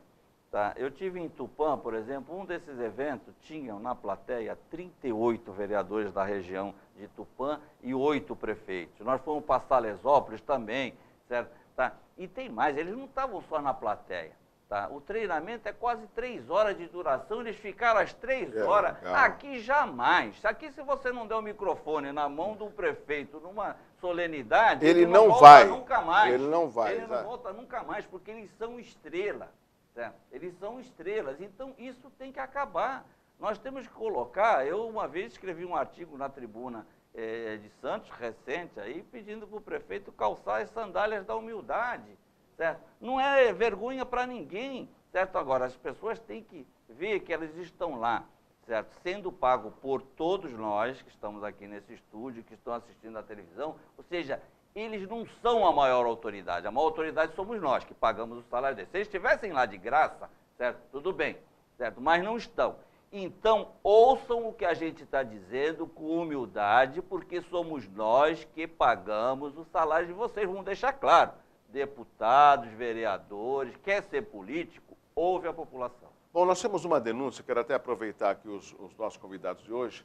Tá? Eu tive em Tupã, por exemplo, um desses eventos tinham na plateia 38 vereadores da região de Tupã e 8 prefeitos. Nós fomos para Salesópolis também, certo? Tá? E tem mais, eles não estavam só na plateia. Tá? O treinamento é quase 3 horas de duração, eles ficaram às 3 horas. Legal. Aqui jamais. Aqui, se você não der o microfone na mão do prefeito numa solenidade, Ele não não volta vai. nunca mais. Ele não vai, Ele não exato. volta nunca mais, porque eles são estrelas. Certo? Eles são estrelas. Então, isso tem que acabar. Nós temos que colocar... Eu, uma vez, escrevi um artigo na tribuna de Santos, recente, aí, pedindo para o prefeito calçar as sandálias da humildade. Certo? Não é vergonha para ninguém, certo? Agora, as pessoas têm que ver que elas estão lá, certo? Sendo pago por todos nós que estamos aqui nesse estúdio, que estão assistindo à televisão, ou seja, eles não são a maior autoridade. A maior autoridade somos nós, que pagamos o salário deles. Se eles estivessem lá de graça, certo? Tudo bem, certo? Mas não estão. Então, ouçam o que a gente está dizendo com humildade, porque somos nós que pagamos o salário de vocês. Vamos deixar claro. Deputados, vereadores, quer ser político, ouve a população. Bom, nós temos uma denúncia, quero até aproveitar aqui os nossos convidados de hoje.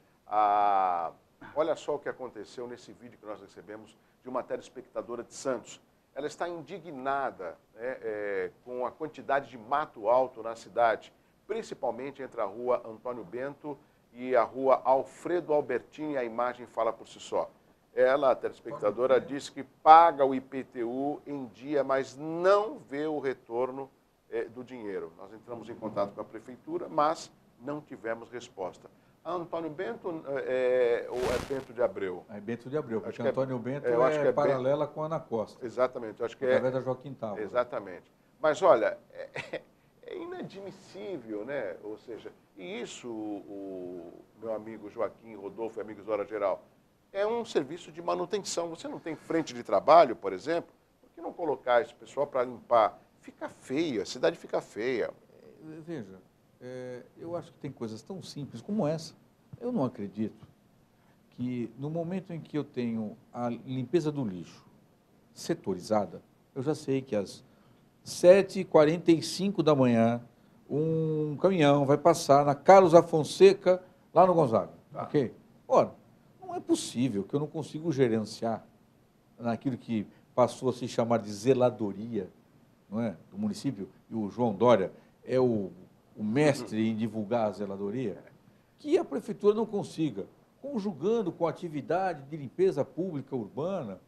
Olha só o que aconteceu nesse vídeo que nós recebemos de uma telespectadora de Santos. Ela está indignada, né, com a quantidade de mato alto na cidade, principalmente entre a rua Antônio Bento e a rua Alfredo Albertini. A imagem fala por si só. Ela, a telespectadora, disse que paga o IPTU em dia, mas não vê o retorno do dinheiro. Nós entramos em contato com a prefeitura, mas não tivemos resposta. A Antônio Bento ou é Bento de Abreu? É Bento de Abreu, porque Acho Antônio Bento é paralela com a Ana Costa. Exatamente, eu acho que através da Joaquim Távora. Exatamente. Mas olha, é inadmissível, né? Ou seja, e isso o meu amigo Joaquim Rodolfo e amigos do Hora Geral, é um serviço de manutenção. Você não tem frente de trabalho, por exemplo, por que não colocar esse pessoal para limpar? Fica feio, a cidade fica feia. Veja, eu acho que tem coisas tão simples como essa. Eu não acredito que no momento em que eu tenho a limpeza do lixo setorizada, eu já sei que às 7h45 da manhã um caminhão vai passar na Carlos Afonseca, lá no Gonzaga. Ok? Ora, não é possível que eu não consiga gerenciar naquilo que passou a se chamar de zeladoria, não é, do município, e o João Dória é o mestre em divulgar a zeladoria, que a prefeitura não consiga, conjugando com a atividade de limpeza pública urbana,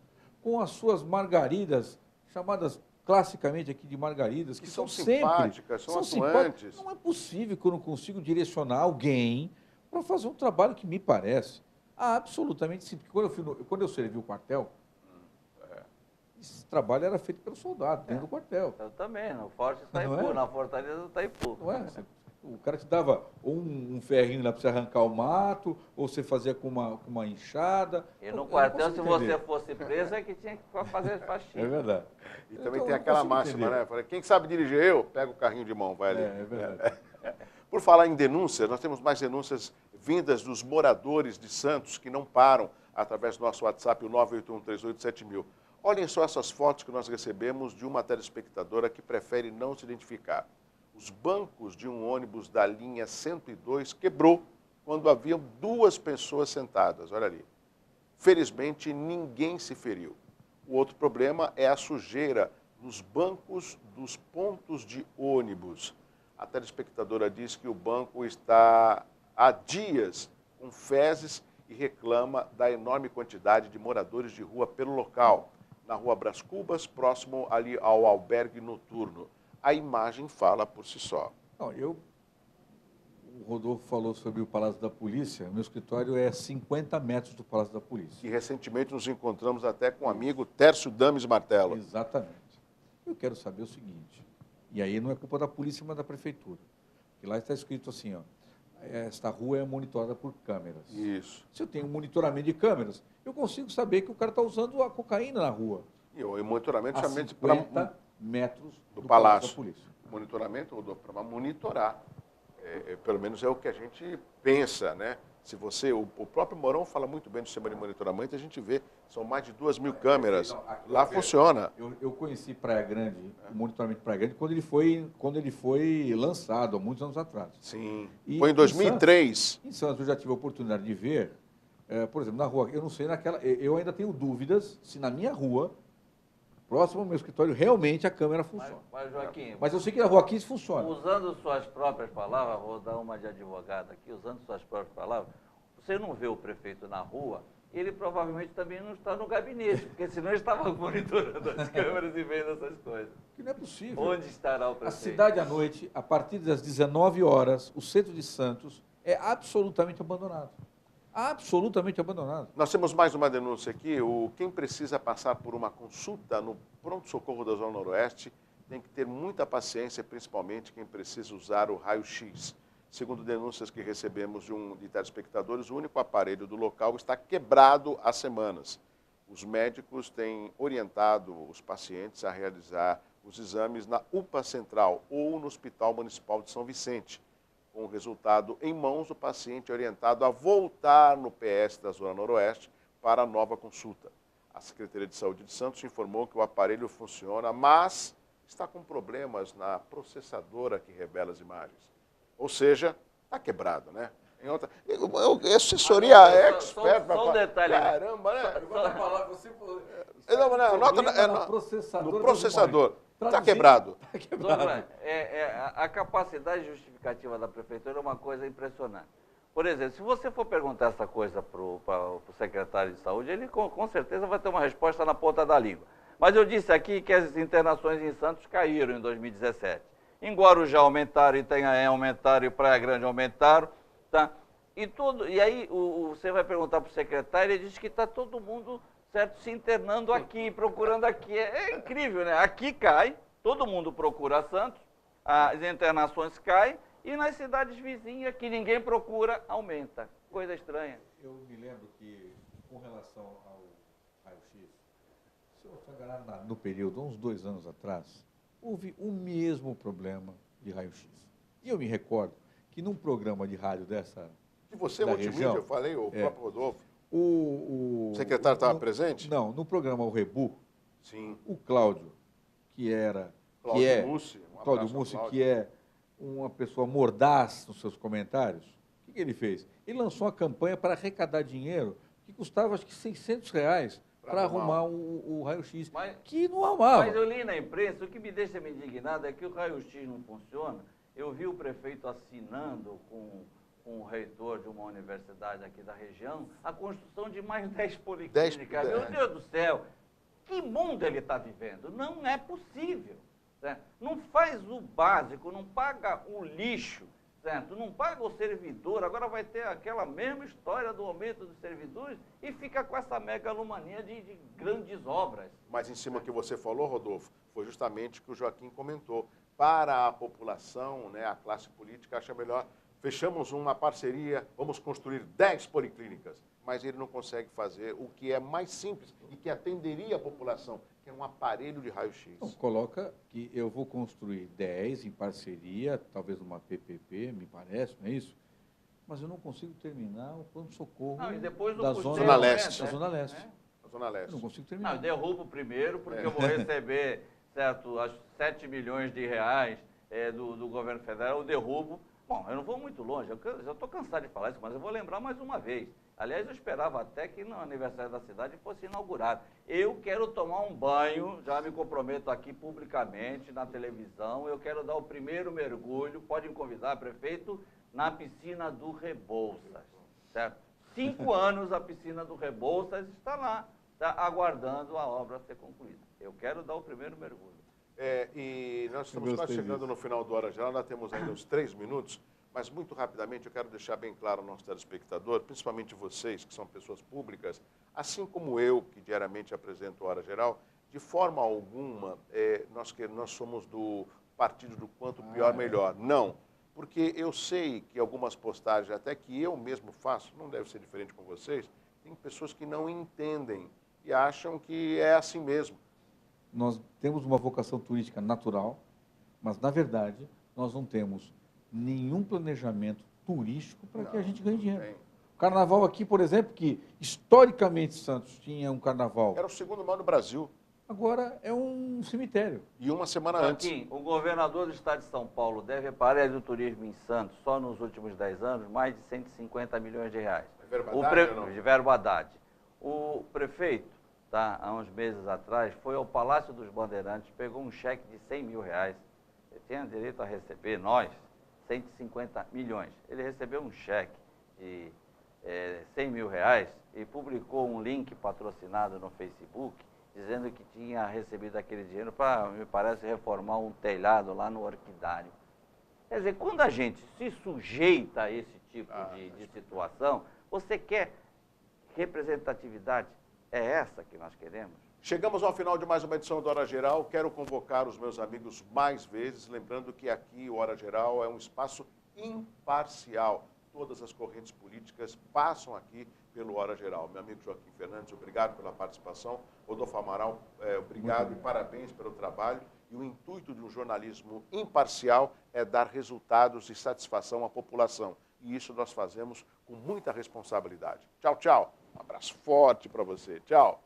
com as suas margaridas, chamadas classicamente aqui de margaridas, que são sempre simpáticas, são atuantes. Não é possível que eu não consiga direcionar alguém para fazer um trabalho que me parece absolutamente simples. Quando eu servi o quartel, esse trabalho era feito pelo soldado, dentro do quartel. Eu também, no Forte Itaipu, na Fortaleza do Itaipu. Não é? O cara te dava um ferrinho lá para você arrancar o mato, ou você fazia com uma enxada. E no quartel, se você fosse preso, é que tinha que fazer faxina. É verdade. E também tem aquela máxima, né? Quem sabe dirigir eu, pega o carrinho de mão, vai ali. É verdade. Por falar em denúncias, nós temos mais denúncias vindas dos moradores de Santos que não param através do nosso WhatsApp, o 981387000. Olhem só essas fotos que nós recebemos de uma telespectadora que prefere não se identificar. Os bancos de um ônibus da linha 102 quebrou quando haviam 2 pessoas sentadas. Olha ali. Felizmente, ninguém se feriu. O outro problema é a sujeira nos bancos dos pontos de ônibus. A telespectadora diz que o banco está há dias com fezes e reclama da enorme quantidade de moradores de rua pelo local. Na rua Brás Cubas, próximo ali ao albergue noturno. A imagem fala por si só. Não, o Rodolfo falou sobre o Palácio da Polícia. Meu escritório é 50 metros do Palácio da Polícia. E recentemente nos encontramos até com o amigo Tércio Dames Martelo. Exatamente. Eu quero saber o seguinte, e aí não é culpa da polícia, mas da prefeitura. Porque lá está escrito assim, ó, esta rua é monitorada por câmeras. Isso. Se eu tenho um monitoramento de câmeras, eu consigo saber que o cara está usando a cocaína na rua. E o monitoramento a somente 50 metros do Palácio da Polícia. Monitoramento para monitorar. Pelo menos é o que a gente pensa, né? Se você, o próprio Mourão fala muito bem do sistema de monitoramento, a gente vê, são mais de 2.000 câmeras. Lá funciona. Eu conheci Praia Grande, o monitoramento de Praia Grande, quando ele foi lançado, há muitos anos atrás. Sim. Foi em 2003. Em Santos eu já tive a oportunidade de ver, por exemplo, na rua, eu não sei eu ainda tenho dúvidas se na minha rua, próximo ao meu escritório, realmente a câmera funciona. Mas Joaquim, mas eu sei que na rua 15 funciona. Usando suas próprias palavras, vou dar uma de advogado aqui, usando suas próprias palavras, você não vê o prefeito na rua, ele provavelmente também não está no gabinete, porque senão ele estava monitorando as câmeras e vendo essas coisas. Que não é possível. Onde estará o prefeito? A cidade à noite, a partir das 19 horas, o centro de Santos é absolutamente abandonado. Absolutamente abandonado. Nós temos mais uma denúncia aqui. Quem precisa passar por uma consulta no pronto-socorro da Zona Noroeste tem que ter muita paciência, principalmente quem precisa usar o raio-x. Segundo denúncias que recebemos de telespectadores, o único aparelho do local está quebrado há semanas. os médicos têm orientado os pacientes a realizar os exames na UPA Central ou no Hospital Municipal de São Vicente. Com o resultado em mãos, o paciente é orientado a voltar no PS da Zona Noroeste para a nova consulta. A Secretaria de Saúde de Santos informou que o aparelho funciona, mas está com problemas na processadora que revela as imagens. Ou seja, está quebrado, né? Em outra... Assessoria expert... Só um detalhe. Caramba, né? No processador. Está quebrado. A capacidade justificativa da prefeitura é uma coisa impressionante. Por exemplo, se você for perguntar essa coisa para o secretário de saúde, ele com certeza vai ter uma resposta na ponta da língua. Mas eu disse aqui que as internações em Santos caíram em 2017. Em Guarujá aumentaram, em Itanhaém aumentaram, em Praia Grande aumentaram. Tá? E aí você vai perguntar para o secretário, ele diz que está todo mundo, certo, se internando aqui, procurando aqui. É incrível, né? Aqui cai, todo mundo procura Santos, as internações caem, e nas cidades vizinhas, que ninguém procura, aumenta. Coisa estranha. Eu me lembro que, com relação ao raio-x, se eu não enganar, no período, uns 2 anos atrás, houve o mesmo problema de raio-x. E eu me recordo que num programa de rádio dessa... E você, multimídia, eu falei, o próprio Rodolfo. O secretário estava presente? Não, no programa O Rebu, sim. O Cláudio, Cláudio Mussi, que é uma pessoa mordaz nos seus comentários, o que ele fez? Ele lançou uma campanha para arrecadar dinheiro que custava, acho que R$600 para arrumar o raio-x, que não arrumava. Mas eu li na imprensa, o que me deixa me indignado é que o raio-x não funciona. Eu vi o prefeito assinando com o reitor de uma universidade aqui da região a construção de mais 10 policlínicas. Meu Deus do céu, que mundo ele está vivendo? Não é possível. Certo? Não faz o básico, não paga o lixo, certo? Não paga o servidor, agora vai ter aquela mesma história do aumento dos servidores e fica com essa megalomania de grandes obras. Mas em cima que você falou, Rodolfo, foi justamente o que o Joaquim comentou. Para a população, né, a classe política acha melhor, fechamos uma parceria, vamos construir 10 policlínicas, mas ele não consegue fazer o que é mais simples e que atenderia a população, que é um aparelho de raio-x. Então, coloca que eu vou construir 10 em parceria, talvez uma PPP, me parece, não é isso? Mas eu não consigo terminar o pronto-socorro da Zona Leste. Da Zona Leste. Da Zona Leste. Eu não consigo terminar. Eu derrubo primeiro, porque eu vou receber, certo, as 7 milhões de reais do governo federal, eu derrubo. Bom, eu não vou muito longe, eu já estou cansado de falar isso, mas eu vou lembrar mais uma vez. Aliás, eu esperava até que no aniversário da cidade fosse inaugurado. Eu quero tomar um banho, já me comprometo aqui publicamente, na televisão, eu quero dar o primeiro mergulho, podem convidar, prefeito, na piscina do Rebouças, certo? 5 anos a piscina do Rebouças está lá, tá aguardando a obra ser concluída. Eu quero dar o primeiro mergulho. E nós estamos quase chegando no final do Hora Geral, nós temos ainda uns 3 minutos, mas muito rapidamente eu quero deixar bem claro ao nosso telespectador, principalmente vocês que são pessoas públicas, assim como eu, que diariamente apresento o Hora Geral, de forma alguma nós somos do partido do quanto pior, melhor. Não, porque eu sei que algumas postagens, até que eu mesmo faço, não deve ser diferente com vocês, tem pessoas que não entendem e acham que é assim mesmo. Nós temos uma vocação turística natural, mas, na verdade, nós não temos nenhum planejamento turístico para que a gente ganhe dinheiro. O carnaval aqui, por exemplo, que historicamente Santos tinha um carnaval. Era o segundo maior do Brasil. Agora é um cemitério. E uma semana Joaquim, antes. O governador do estado de São Paulo deve para a área do turismo em Santos, só nos últimos 10 anos, mais de 150 milhões de reais. De verba Haddad. O prefeito, tá, há uns meses atrás, foi ao Palácio dos Bandeirantes, pegou um cheque de 100 mil reais. Ele tinha direito a receber, nós, 150 milhões. Ele recebeu um cheque de 100 mil reais e publicou um link patrocinado no Facebook, dizendo que tinha recebido aquele dinheiro para, me parece, reformar um telhado lá no Orquidário. Quer dizer, quando a gente se sujeita a esse tipo de situação, você quer representatividade? É essa que nós queremos? Chegamos ao final de mais uma edição do Hora Geral. Quero convocar os meus amigos mais vezes, lembrando que aqui o Hora Geral é um espaço imparcial. todas as correntes políticas passam aqui pelo Hora Geral. Meu amigo Joaquim Fernandes, obrigado pela participação. Rodolfo Amaral, obrigado e parabéns pelo trabalho. E o intuito de um jornalismo imparcial é dar resultados e satisfação à população. E isso nós fazemos com muita responsabilidade. Tchau, tchau. Um abraço forte para você. Tchau.